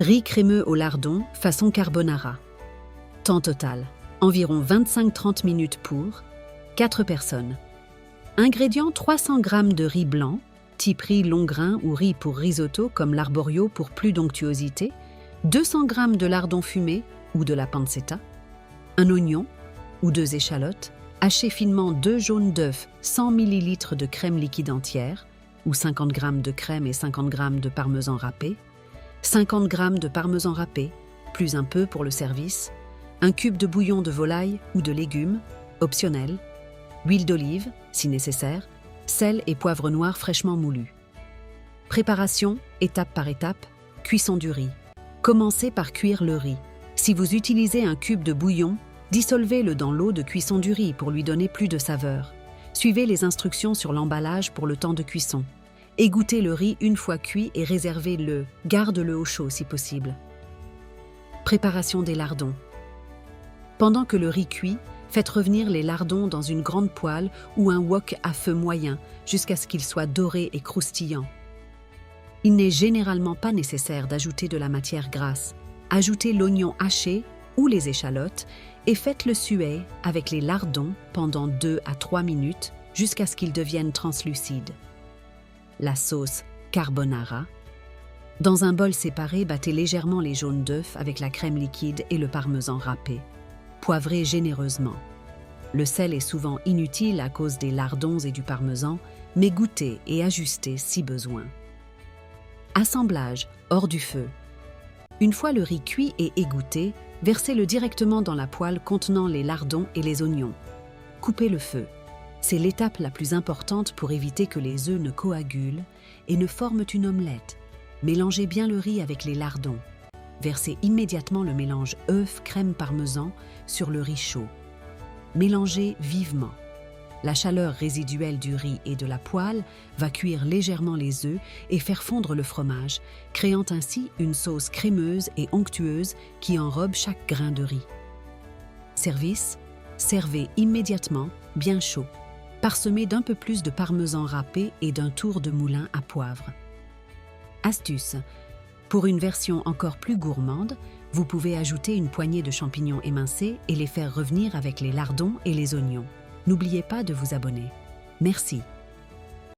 Riz crémeux au lardon, façon carbonara. Temps total, environ 25-30 minutes pour 4 personnes. Ingrédients 300 g de riz blanc, type riz long grain ou riz pour risotto comme l'arborio pour plus d'onctuosité, 200 g de lardon fumé ou de la pancetta, un oignon ou 2 échalotes, hachez finement 2 jaunes d'œufs, 100 ml de crème liquide entière ou 50 g de crème et 50 g de parmesan râpé, 50 g de parmesan râpé, plus un peu pour le service, un cube de bouillon de volaille ou de légumes, optionnel, huile d'olive, si nécessaire, sel et poivre noir fraîchement moulu. Préparation, étape par étape, cuisson du riz. Commencez par cuire le riz. Si vous utilisez un cube de bouillon, dissolvez-le dans l'eau de cuisson du riz pour lui donner plus de saveur. Suivez les instructions sur l'emballage pour le temps de cuisson. Égouttez le riz une fois cuit et réservez-le. Garde-le au chaud si possible. Préparation des lardons. Pendant que le riz cuit, faites revenir les lardons dans une grande poêle ou un wok à feu moyen jusqu'à ce qu'ils soient dorés et croustillants. Il n'est généralement pas nécessaire d'ajouter de la matière grasse. Ajoutez l'oignon haché ou les échalotes et faites-le suer avec les lardons pendant 2 à 3 minutes jusqu'à ce qu'ils deviennent translucides. La sauce carbonara. Dans un bol séparé, battez légèrement les jaunes d'œufs avec la crème liquide et le parmesan râpé. Poivrez généreusement. Le sel est souvent inutile à cause des lardons et du parmesan, mais goûtez et ajustez si besoin. Assemblage hors du feu. Une fois le riz cuit et égoutté, versez-le directement dans la poêle contenant les lardons et les oignons. Coupez le feu. C'est l'étape la plus importante pour éviter que les œufs ne coagulent et ne forment une omelette. Mélangez bien le riz avec les lardons. Versez immédiatement le mélange œuf crème parmesan sur le riz chaud. Mélangez vivement. La chaleur résiduelle du riz et de la poêle va cuire légèrement les œufs et faire fondre le fromage, créant ainsi une sauce crémeuse et onctueuse qui enrobe chaque grain de riz. Service, servez immédiatement, bien chaud, parsemé d'un peu plus de parmesan râpé et d'un tour de moulin à poivre. Astuce. Pour une version encore plus gourmande, vous pouvez ajouter une poignée de champignons émincés et les faire revenir avec les lardons et les oignons. N'oubliez pas de vous abonner. Merci.